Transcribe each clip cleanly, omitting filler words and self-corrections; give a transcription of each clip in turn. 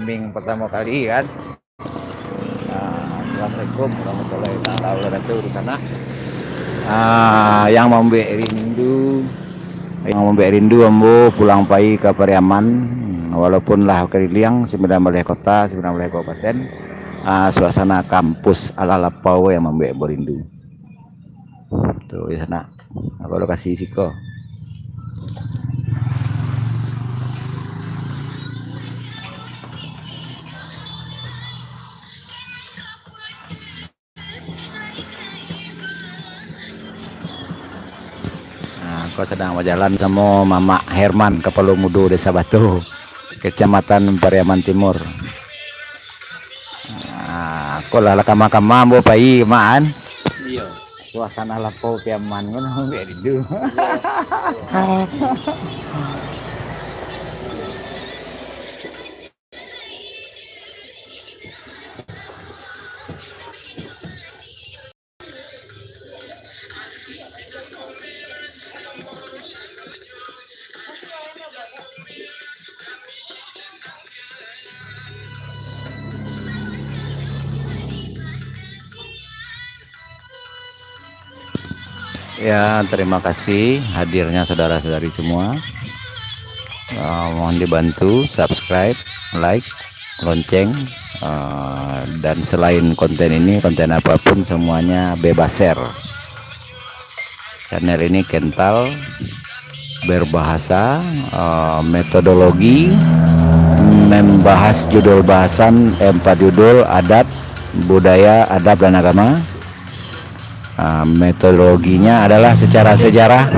kambing pertama kali kan. Assalamualaikum warahmatullahi wabarakatuh di sana. Yang memberi rindu ambo pulang pai ke Pariaman, walaupun lah keliling 19 kota 19 kabupaten. Suasana kampus ala lapau yang memberi rindu tuh di sana. Apa lokasi siko. Kau sedang berjalan sama Mama Herman ke Palumudu Desa Batu, Kecamatan Pariaman Timur. Kau lah kama-kama mau pai maan. Iya. Suasana lapau Pariaman ngono mbek rindu. Ya, terima kasih hadirnya saudara-saudari semua. Mohon dibantu subscribe, like, lonceng, dan selain konten ini, konten apapun semuanya bebas share. Channel ini kental berbahasa, metodologi, membahas judul bahasan 4 judul adat, budaya, adab dan agama. Metodologinya adalah secara sejarah,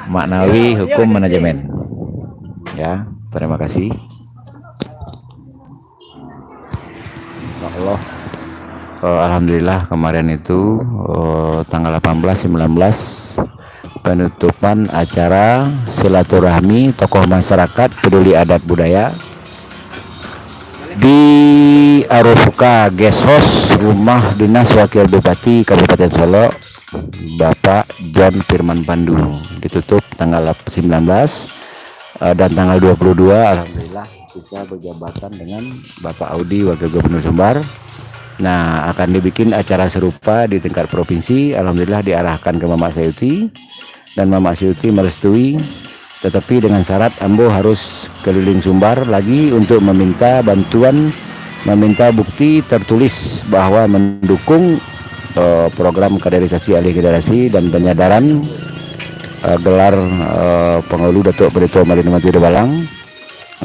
maknawi, hukum, manajemen. Ya, terima kasih. Insyaallah. Alhamdulillah kemarin itu tanggal 18-19 penutupan acara silaturahmi tokoh masyarakat peduli adat budaya di Arofuka Guest House Rumah Dinas Wakil Bupati Kabupaten Solo Bapak John Firman Pandu. Ditutup tanggal 19 dan tanggal 22 alhamdulillah bisa berjabatan dengan Bapak Audi Wakil Gubernur Sumbar. Nah, akan dibikin acara serupa di tingkat provinsi. Alhamdulillah diarahkan ke Mama Sayuti dan Mama Sayuti merestui, tetapi dengan syarat ambo harus keliling Sumbar lagi untuk meminta bantuan, meminta bukti tertulis bahwa mendukung program kaderisasi alih generasi dan penyadaran gelar Pengulu Datuk Pendeta Malin Mati Balang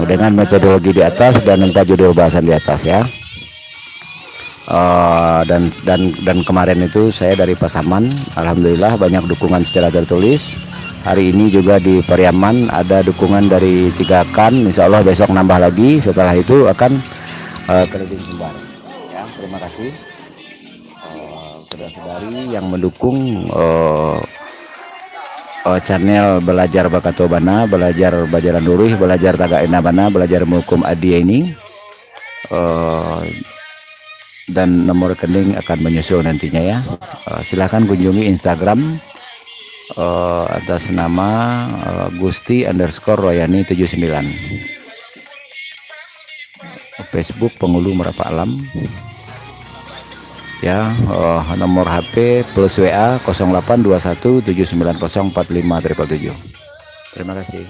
dengan metodologi di atas dan 4 judul bahasan di atas ya. Dan kemarin itu saya dari Pasaman, alhamdulillah banyak dukungan secara tertulis. Hari ini juga di Pariaman ada dukungan dari 3 kan, insya Allah besok nambah lagi. Setelah itu akan keliling Sumbar. Ya, terima kasih saudara-saudari yang mendukung channel Belajar Bakatobana, Belajar Bajaran Durih, Belajar Taga Inabana, Belajar Mukum Adi ini. Dan nomor rekening akan menyusul nantinya ya. Silahkan kunjungi Instagram atas nama Gusti_Royani79, Facebook Pengulu Merapak Alam ya. Nomor HP plus WA 082179045777. Terima kasih.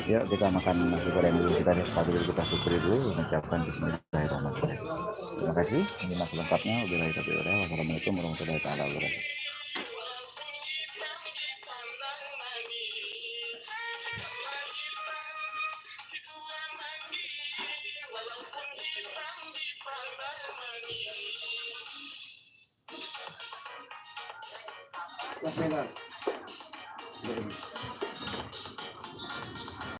Yuk kita makan nasi goreng dulu, kita syukuri dulu, mengucapkan bismillahirrahmanirrahim. Terima kasih. Ini lengkapnya. Wassalamualaikum warahmatullahi wabarakatuh. Las Vegas.